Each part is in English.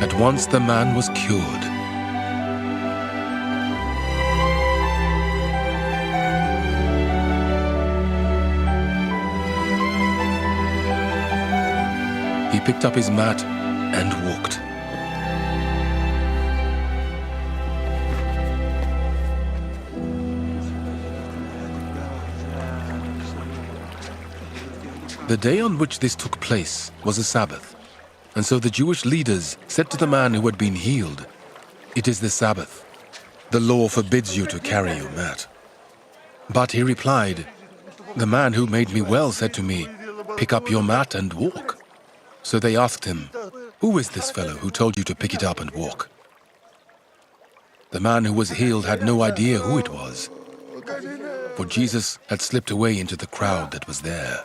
At once the man was cured. He picked up his mat and walked. The day on which this took place was a Sabbath, and so the Jewish leaders said to the man who had been healed, "It is the Sabbath. The law forbids you to carry your mat." But he replied, "The man who made me well said to me, 'Pick up your mat and walk.'" So they asked him, "Who is this fellow who told you to pick it up and walk?" The man who was healed had no idea who it was, for Jesus had slipped away into the crowd that was there.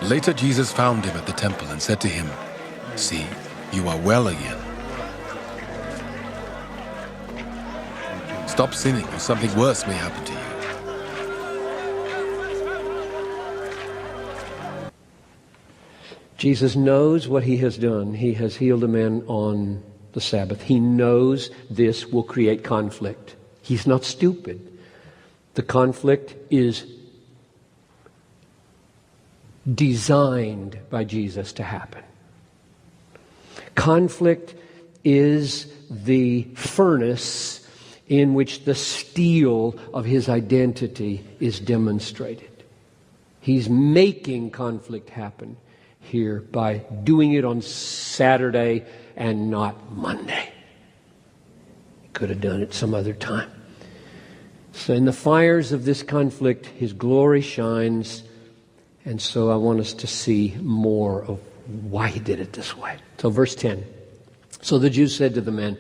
Later Jesus found him at the temple and said to him, "See, you are well again. Stop sinning or something worse may happen to you." Jesus knows what he has done. He has healed a man on the Sabbath. He knows this will create conflict. He's not stupid. The conflict is designed by Jesus to happen. Conflict is the furnace in which the steel of his identity is demonstrated. He's making conflict happen here by doing it on Saturday and not Monday. He could have done it some other time. So in the fires of this conflict, his glory shines. And so I want us to see more of why he did it this way. So verse 10. So the Jews said to the man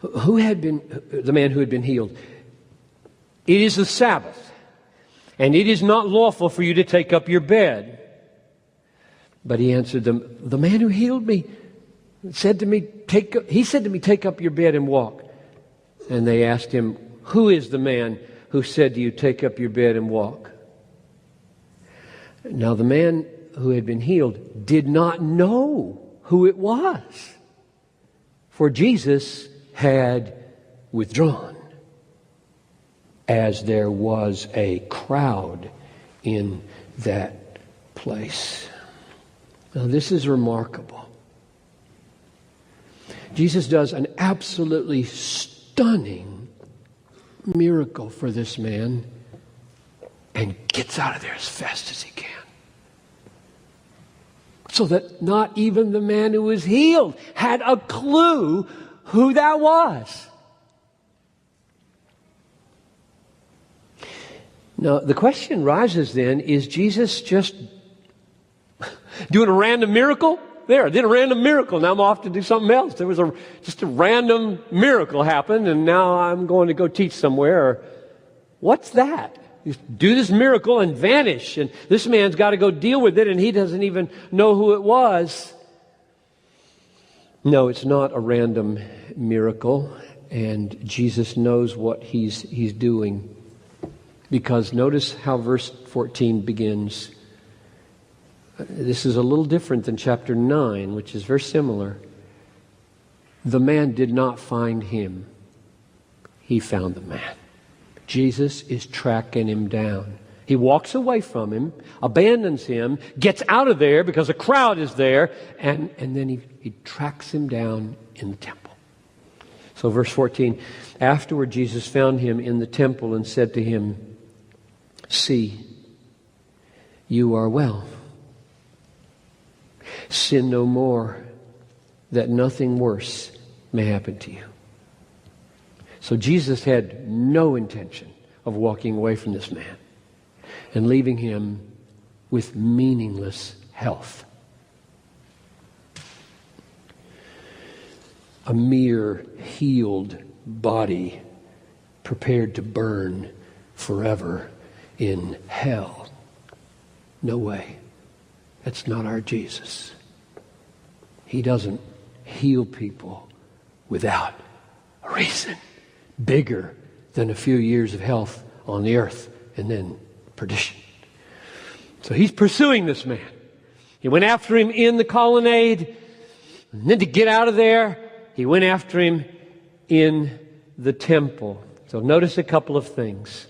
who had been healed, "It is the Sabbath, and it is not lawful for you to take up your bed." But he answered them, "The man who healed me said to me, take up your bed and walk." And they asked him, "Who is the man who said to you, take up your bed and walk?" Now the man who had been healed did not know who it was, for Jesus had withdrawn, as there was a crowd in that place. Now this is remarkable. Jesus does an absolutely stunning miracle for this man and gets out of there as fast as he can. So that not even the man who was healed had a clue who that was. Now, the question rises then, is Jesus just doing a random miracle? There, I did a random miracle. Now I'm off to do something else. There was just a random miracle happened, and now I'm going to go teach somewhere. What's that? You do this miracle and vanish, and this man's got to go deal with it, and he doesn't even know who it was. No, it's not a random miracle, and Jesus knows what he's doing. Because notice how verse 14 begins. This is a little different than chapter 9, which is very similar. The man did not find him. He found the man. Jesus is tracking him down. He walks away from him, abandons him, gets out of there because a crowd is there, and then he tracks him down in the temple. So verse 14, afterward Jesus found him in the temple and said to him, "See, you are well. Sin no more, that nothing worse may happen to you." So Jesus had no intention of walking away from this man and leaving him with meaningless health. A mere healed body prepared to burn forever in hell. No way. That's not our Jesus. He doesn't heal people without a reason bigger than a few years of health on the earth and then perdition. So he's pursuing this man. He went after him in the colonnade, and then to get out of there, he went after him in the temple. So notice a couple of things.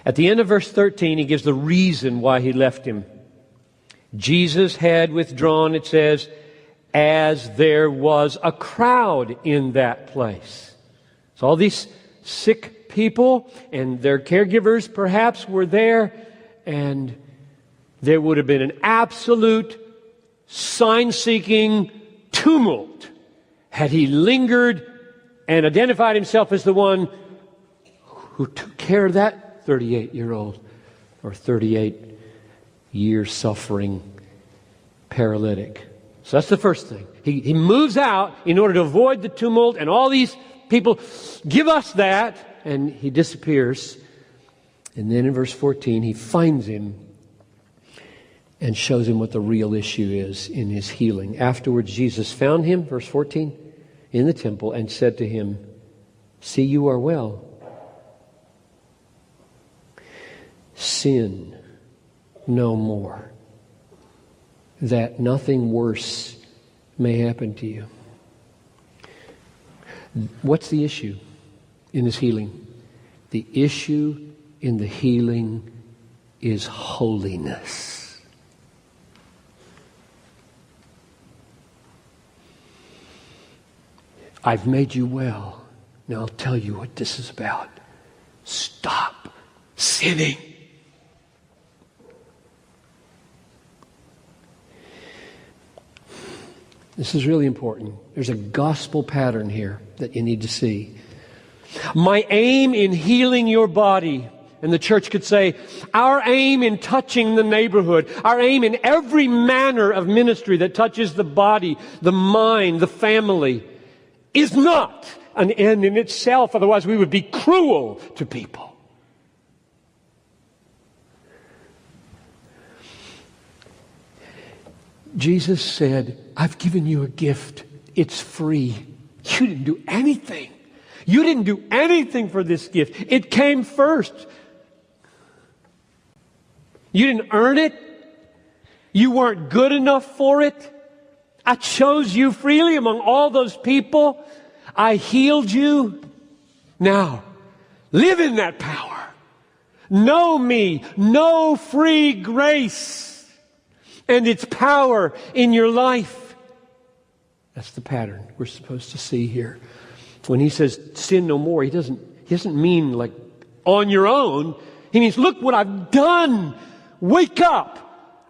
At the end of verse 13, he gives the reason why he left him. Jesus had withdrawn, it says, as there was a crowd in that place. So all these sick people and their caregivers perhaps were there, and there would have been an absolute sign-seeking tumult had he lingered and identified himself as the one who took care of that 38-year-old or 38-year suffering paralytic. So that's the first thing. He moves out in order to avoid the tumult, and all these people give us that, and he disappears. And then in verse 14, he finds him and shows him what the real issue is in his healing. Afterwards, Jesus found him, verse 14, in the temple and said to him, "See, you are well. Sin no more, that nothing worse may happen to you." What's the issue in his healing? The issue in the healing is holiness. I've made you well. Now I'll tell you what this is about. Stop sinning. This is really important. There's a gospel pattern here that you need to see. My aim in healing your body, and the church could say, our aim in touching the neighborhood, our aim in every manner of ministry that touches the body, the mind, the family, is not an end in itself. Otherwise we would be cruel to people. Jesus said, I've given you a gift. It's free. You didn't do anything. You didn't do anything for this gift. It came first. You didn't earn it. You weren't good enough for it. I chose you freely among all those people. I healed you. Now, live in that power. Know me. Know free grace and its power in your life. That's the pattern we're supposed to see here. When he says sin no more, he doesn't mean like on your own. He means, look what I've done. Wake up.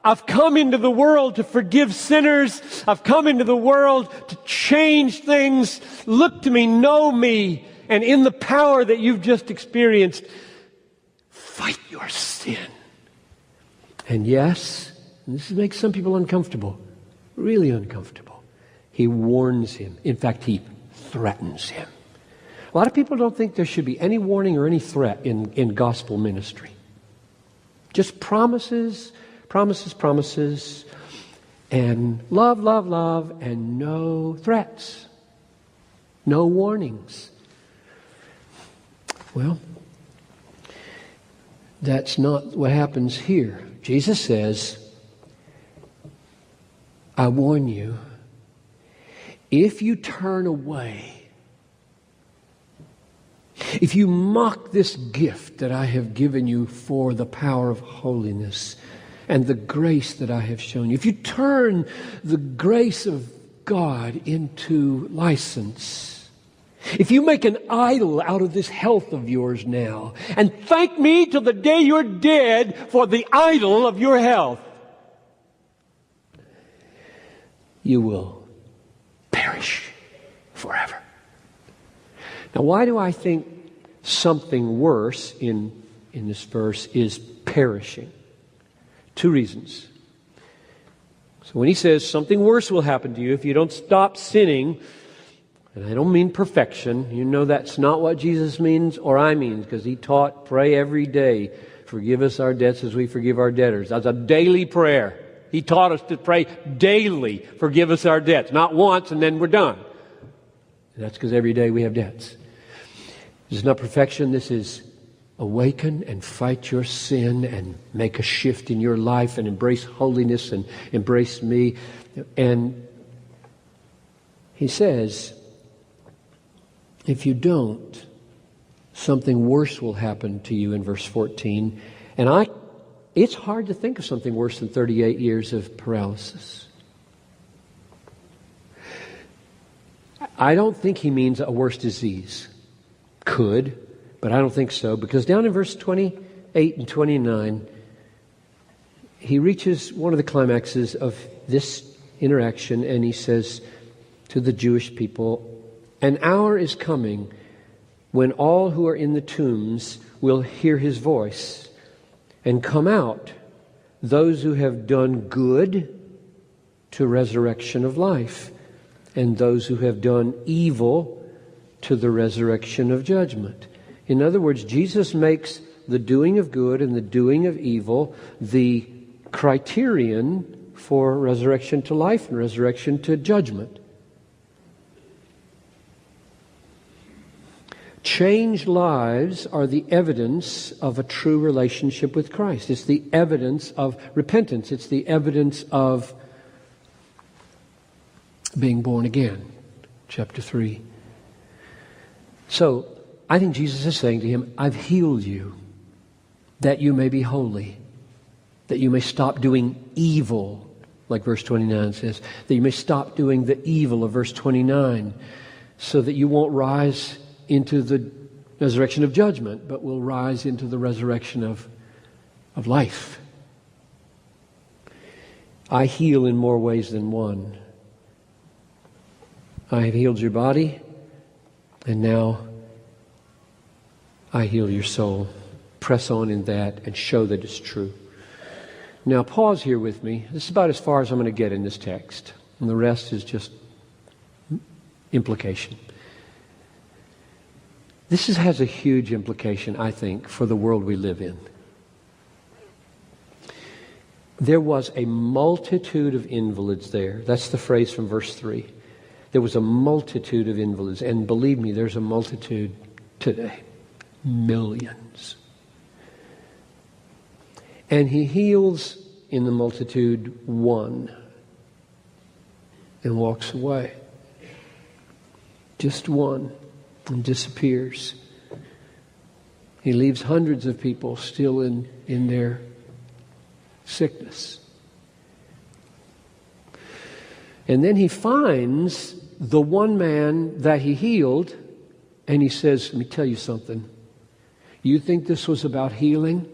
I've come into the world to forgive sinners. I've come into the world to change things. Look to me, know me, and in the power that you've just experienced, fight your sin. And yes, and this makes some people uncomfortable, really uncomfortable. He warns him. In fact, he threatens him. A lot of people don't think there should be any warning or any threat in gospel ministry. Just promises, and love, and no threats, no warnings. Well, that's not what happens here. Jesus says, I warn you, if you turn away, if you mock this gift that I have given you for the power of holiness and the grace that I have shown you, if you turn the grace of God into license, if you make an idol out of this health of yours now, and thank me till the day you're dead for the idol of your health, you will perish forever. Now, why do I think something worse in this verse is perishing? Two reasons. So when he says something worse will happen to you if you don't stop sinning, And I don't mean perfection. You know that's not what Jesus means or I mean, because He taught, pray every day. Forgive us our debts as we forgive our debtors. That's a daily prayer. He taught us to pray daily, forgive us our debts. Not once and then we're done. And that's because every day we have debts. This is not perfection. This is awaken and fight your sin and make a shift in your life and embrace holiness and embrace me. And He says, if you don't, something worse will happen to you in verse 14. And it's hard to think of something worse than 38 years of paralysis. I don't think He means a worse disease. Could, but I don't think so. Because down in verse 28 and 29, He reaches one of the climaxes of this interaction, and He says to the Jewish people, an hour is coming when all who are in the tombs will hear His voice and come out, those who have done good to resurrection of life, and those who have done evil to the resurrection of judgment. In other words, Jesus makes the doing of good and the doing of evil the criterion for resurrection to life and resurrection to judgment. Changed lives are the evidence of a true relationship with Christ. It's the evidence of repentance. It's the evidence of being born again. Chapter 3. So, I think Jesus is saying to him, I've healed you that you may be holy, that you may stop doing evil, like verse 29 says, that you may stop doing the evil of verse 29, so that you won't rise into the resurrection of judgment, but will rise into the resurrection of life. I heal in more ways than one. I have healed your body, and now I heal your soul. Press on in that and show that it's true. Now pause here with me. This is about as far as I'm going to get in this text. And the rest is just implication. This has a huge implication, I think, for the world we live in. There was a multitude of invalids there. That's the phrase from verse 3. There was a multitude of invalids. And believe me, there's a multitude today. Millions. And he heals in the multitude one and walks away. Just one, and disappears. He leaves hundreds of people still in their sickness. And then he finds the one man that he healed, and he says, let me tell you something. You think this was about healing?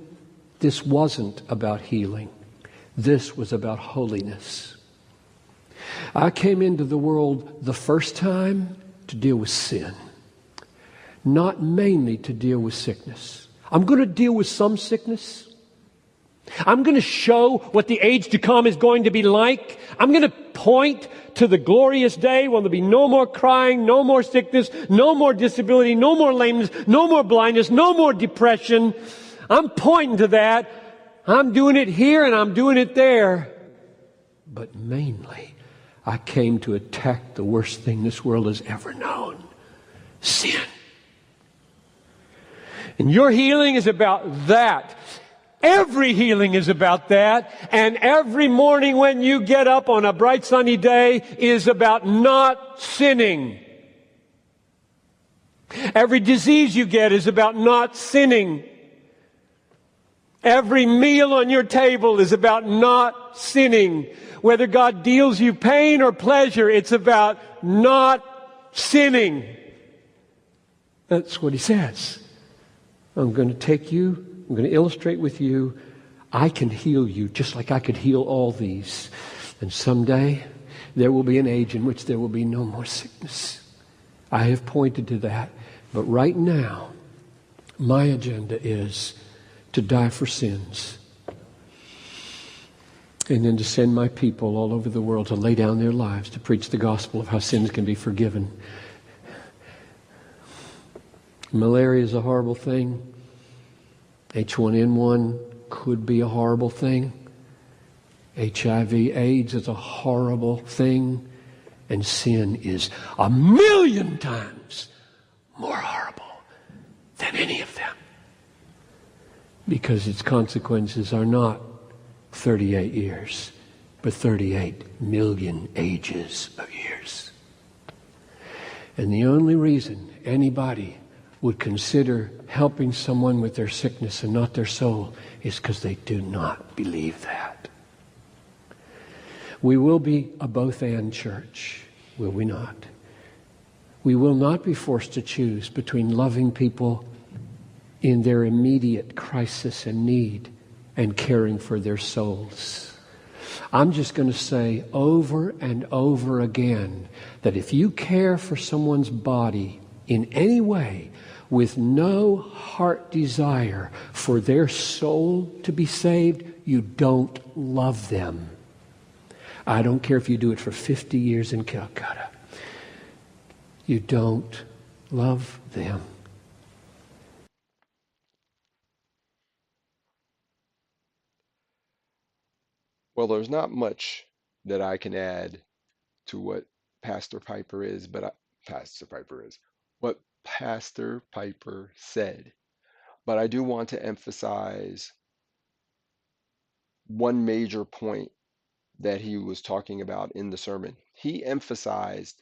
This wasn't about healing. This was about holiness. I came into the world the first time to deal with sin, not mainly to deal with sickness. I'm going to deal with some sickness. I'm going to show what the age to come is going to be like. I'm going to point to the glorious day when there'll be no more crying, no more sickness, no more disability, no more lameness, no more blindness, no more depression. I'm pointing to that. I'm doing it here and I'm doing it there. But mainly, I came to attack the worst thing this world has ever known. Sin. And your healing is about that. Every healing is about that. And every morning when you get up on a bright sunny day is about not sinning. Every disease you get is about not sinning. Every meal on your table is about not sinning. Whether God deals you pain or pleasure, it's about not sinning. That's what he says. I'm going to take you, I'm going to illustrate with you, I can heal you just like I could heal all these. And someday there will be an age in which there will be no more sickness. I have pointed to that. But right now, my agenda is to die for sins. And then to send my people all over the world to lay down their lives to preach the gospel of how sins can be forgiven Malaria is a horrible thing. H1N1 could be a horrible thing. HIV, AIDS is a horrible thing. And sin is 1,000,000 times more horrible than any of them. Because its consequences are not 38 years, but 38 million ages of years. And the only reason anybody would consider helping someone with their sickness and not their soul is because they do not believe that. We will be a both-and church, will we not? We will not be forced to choose between loving people in their immediate crisis and need and caring for their souls. I'm just going to say over and over again that if you care for someone's body in any way with no heart desire for their soul to be saved, you don't love them. I don't care if you do it for 50 years in Calcutta. You don't love them. Well, there's not much that I can add to what Pastor Piper is, what Pastor Piper said. But I do want to emphasize one major point that he was talking about in the sermon. He emphasized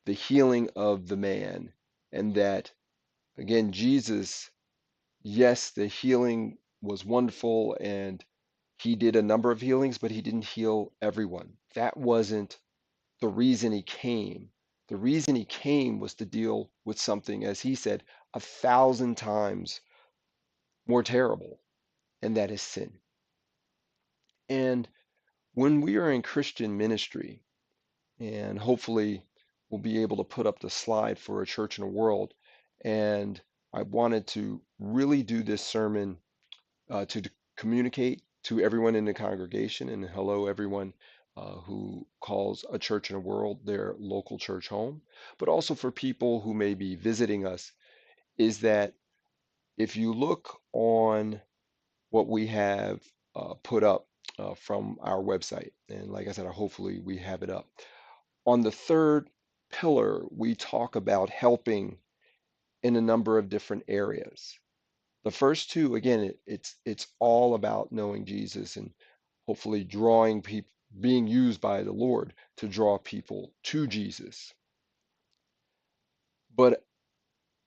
the healing of the man, and that, again, Jesus, yes, the healing was wonderful and he did a number of healings, but he didn't heal everyone. That wasn't the reason he came. The reason he came was to deal with something, as he said, 1,000 times more terrible, and that is sin. And when we are in Christian ministry, and hopefully we'll be able to put up the slide for A Church in a World, and I wanted to really do this sermon to communicate to everyone in the congregation, and hello everyone who calls A Church in a World their local church home, but also for people who may be visiting us, is that if you look on what we have put up from our website, and like I said, hopefully we have it up. On the third pillar, we talk about helping in a number of different areas. The first two, again, it's all about knowing Jesus and hopefully drawing people, being used by the Lord to draw people to Jesus. But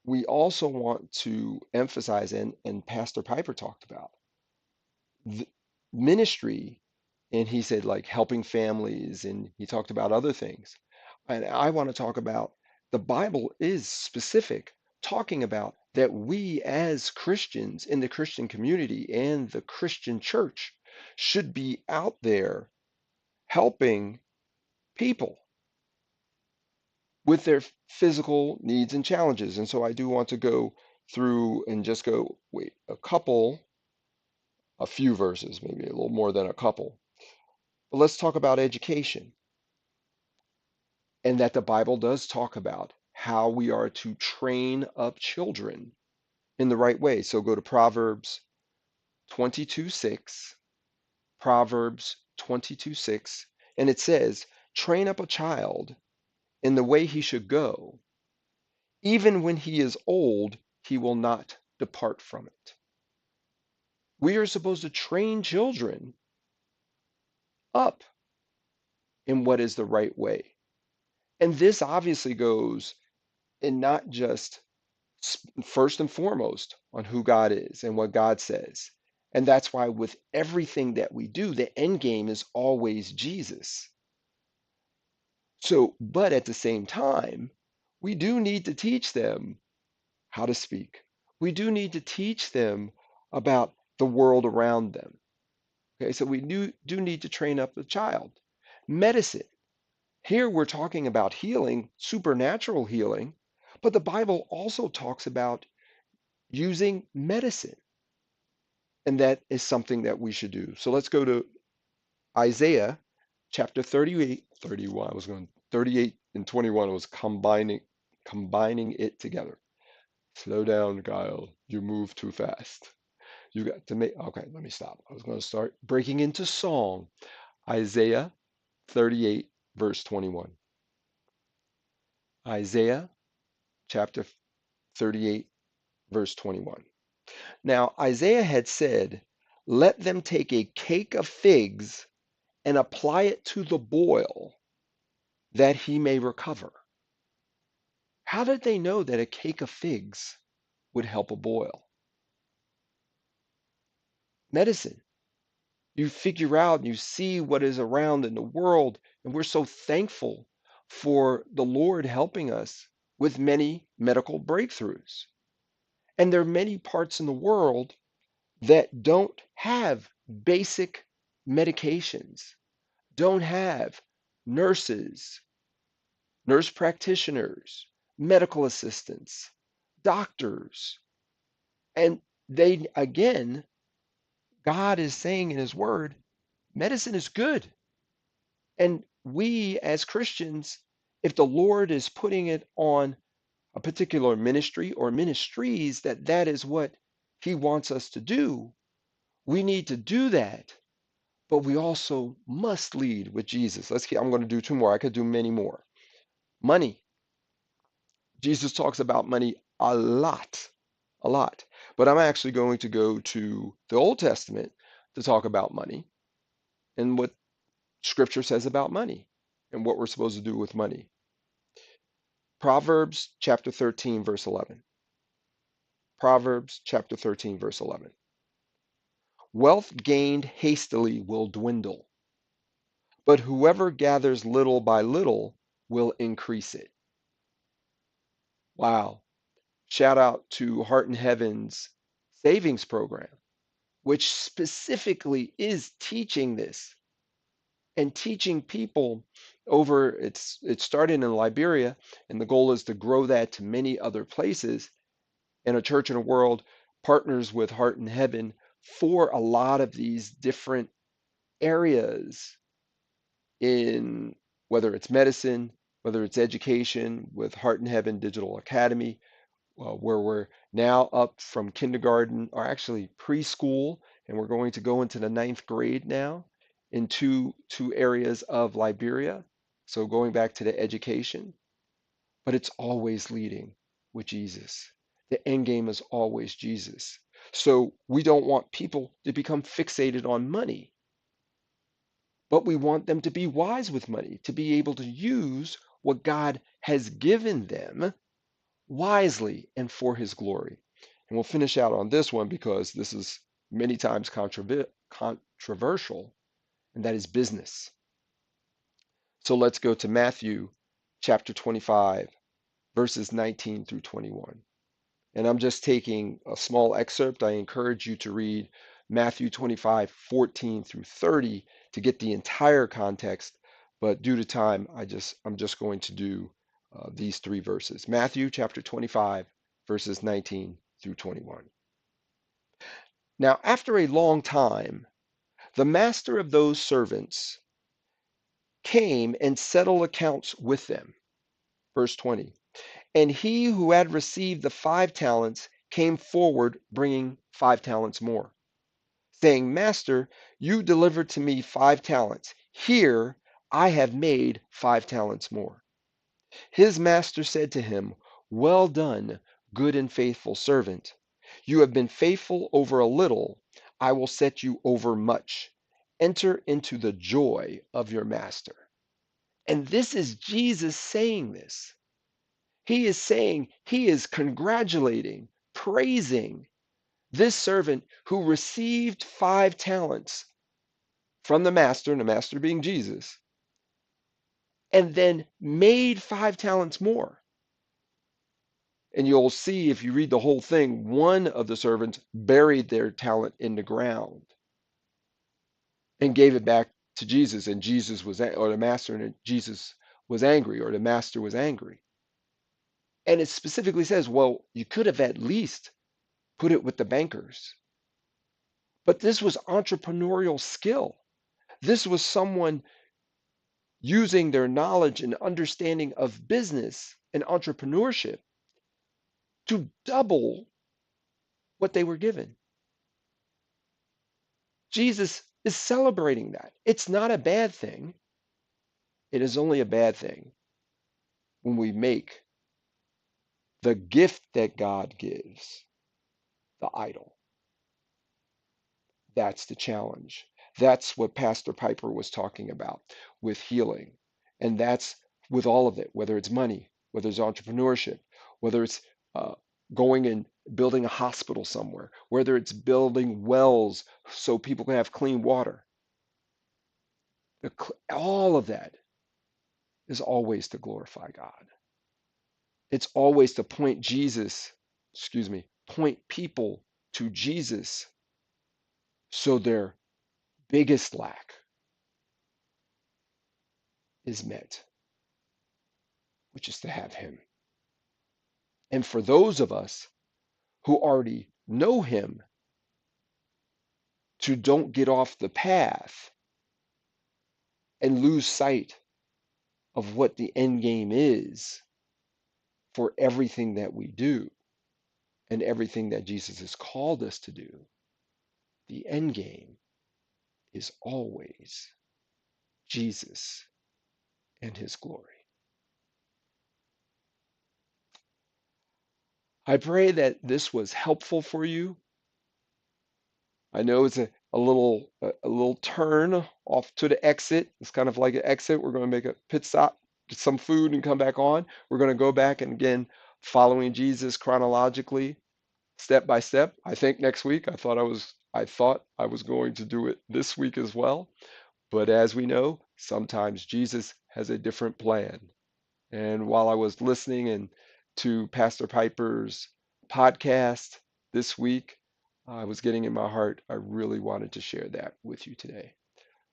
we also want to emphasize, and Pastor Piper talked about, the ministry, and he said like helping families, and he talked about other things. And I want to talk about the Bible is specific, talking about that we as Christians in the Christian community and the Christian church should be out there helping people with their physical needs and challenges. And so I do want to go through and just go, wait, a few verses, maybe a little more than a couple. But let's talk about education, and that the Bible does talk about how we are to train up children in the right way. So go to Proverbs 22:6, Proverbs 22:6, and it says, train up a child in the way he should go. Even when he is old, he will not depart from it. We are supposed to train children up in what is the right way. And this obviously goes in not just first and foremost on who God is and what God says. And that's why with everything that we do, the end game is always Jesus. So, but at the same time, we do need to teach them how to speak. We do need to teach them about the world around them. Okay, so we do need to train up the child. Medicine. Here we're talking about healing, supernatural healing, but the Bible also talks about using medicine. And that is something that we should do. So let's go to Isaiah chapter 38, 31. I was going 38 and 21. I was combining it together. Slow down, Kyle. You move too fast. You got to make. Okay, let me stop. I was going to start breaking into song. Isaiah 38, verse 21. Isaiah chapter 38, verse 21. Now, Isaiah had said, "Let them take a cake of figs and apply it to the boil, that he may recover." How did they know that a cake of figs would help a boil? Medicine. You figure out and you see what is around in the world, and we're so thankful for the Lord helping us with many medical breakthroughs. And there are many parts in the world that don't have basic medications, don't have nurses, nurse practitioners, medical assistants, doctors. And they, again, God is saying in His Word, medicine is good. And we as Christians, if the Lord is putting it on a particular ministry or ministries that is what He wants us to do, we need to do that. But we also must lead with Jesus. I'm going to do two more. I could do many more. Money. Jesus talks about money a lot, a lot. But I'm actually going to go to the Old Testament to talk about money and what Scripture says about money and what we're supposed to do with money. Proverbs chapter 13, verse 11. Proverbs chapter 13, verse 11. Wealth gained hastily will dwindle, but whoever gathers little by little will increase it. Wow. Shout out to Heart in Heaven's savings program, which specifically is teaching this and teaching people over it started in Liberia, and the goal is to grow that to many other places. And A Church in a World partners with Heart in Heaven for a lot of these different areas in whether it's medicine, whether it's education, with Heart in Heaven Digital Academy, where we're now up from kindergarten, or actually preschool, and we're going to go into the ninth grade now in two areas of Liberia. So going back to the education, but it's always leading with Jesus. The end game is always Jesus. So we don't want people to become fixated on money, but we want them to be wise with money, to be able to use what God has given them wisely and for His glory. And we'll finish out on this one because this is many times controversial, and that is business. So let's go to Matthew chapter 25, verses 19 through 21. And I'm just taking a small excerpt. I encourage you to read Matthew 25, 14 through 30 to get the entire context. But due to time, I'm just going to do these three verses. Matthew chapter 25, verses 19 through 21. Now, after a long time, the master of those servants came and settled accounts with them. Verse 20. And he who had received the 5 talents came forward, bringing 5 talents more, saying, Master, you delivered to me 5 talents. Here I have made 5 talents more. His master said to him, Well done, good and faithful servant. You have been faithful over a little. I will set you over much. Enter into the joy of your master. And this is Jesus saying this. He is saying, he is congratulating, praising this servant who received 5 talents from the master, and the master being Jesus, and then made 5 talents more. And you'll see if you read the whole thing, one of the servants buried their talent in the ground and gave it back to Jesus, and Jesus was, or the master, and Jesus was angry, or the master was angry. And it specifically says, well, you could have at least put it with the bankers. But this was entrepreneurial skill. This was someone using their knowledge and understanding of business and entrepreneurship to double what they were given. Jesus is celebrating that. It's not a bad thing. It is only a bad thing when we make the gift that God gives the idol. That's the challenge. That's what Pastor Piper was talking about with healing. And that's with all of it, whether it's money, whether it's entrepreneurship, whether it's going and building a hospital somewhere, whether it's building wells so people can have clean water. All of that is always to glorify God. It's always to point people to Jesus so their biggest lack is met, which is to have him. And for those of us who already know him, to don't get off the path and lose sight of what the end game is for everything that we do and everything that Jesus has called us to do. The end game is always Jesus and his glory. I pray that this was helpful for you. I know it's a little turn off to the exit. It's kind of like an exit. We're going to make a pit stop, get some food, and come back on. We're going to go back and again following Jesus chronologically, step by step. I think next week. I thought I was going to do it this week as well. But as we know, sometimes Jesus has a different plan. And while I was listening to Pastor Piper's podcast this week, I was getting in my heart, I really wanted to share that with you today.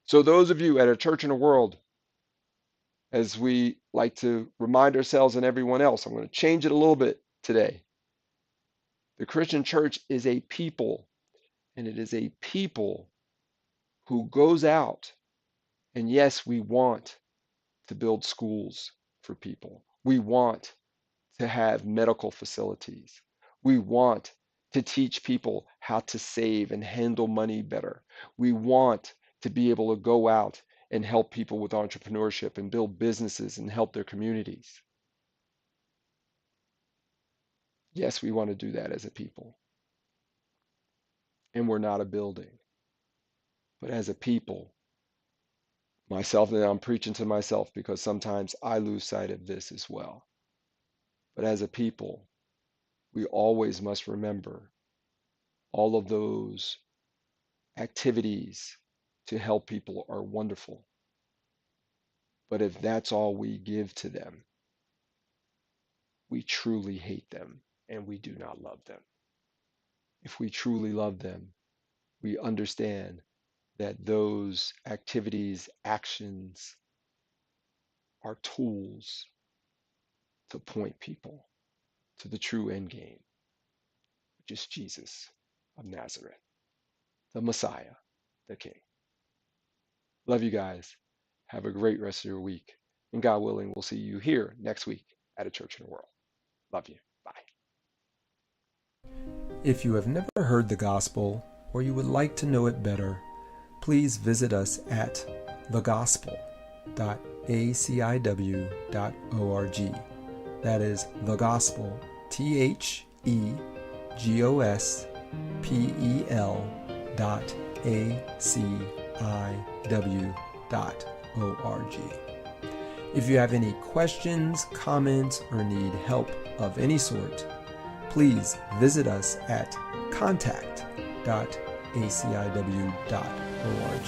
So those of you at A Church in the World, as we like to remind ourselves and everyone else, I'm going to change it a little bit today. The Christian church is a people, and it is a people who goes out. And yes, we want to build schools for people. We want to have medical facilities. We want to teach people how to save and handle money better. We want to be able to go out and help people with entrepreneurship and build businesses and help their communities. Yes, we want to do that as a people. And we're not a building. But as a people, myself, and I'm preaching to myself because sometimes I lose sight of this as well. But as a people, we always must remember all of those activities to help people are wonderful. But if that's all we give to them, we truly hate them and we do not love them. If we truly love them, we understand that those activities, actions are tools to point people to the true end game, which is Jesus of Nazareth, the Messiah, the King. Love you guys. Have a great rest of your week. And God willing, we'll see you here next week at A Church in the World. Love you. Bye. If you have never heard the gospel or you would like to know it better, please visit us at thegospel.aciw.org. That is the gospel, THEGOSPEL.aciw.org. If you have any questions, comments, or need help of any sort, please visit us at contact.aciw.org.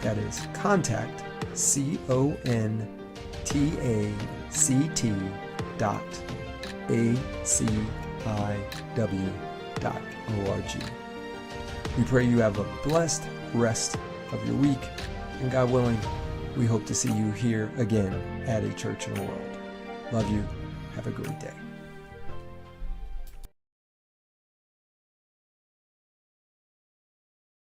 That is contact, contact.aciw.org. We pray you have a blessed rest of your week, and God willing, we hope to see you here again at A Church in the World. Love you. Have a great day.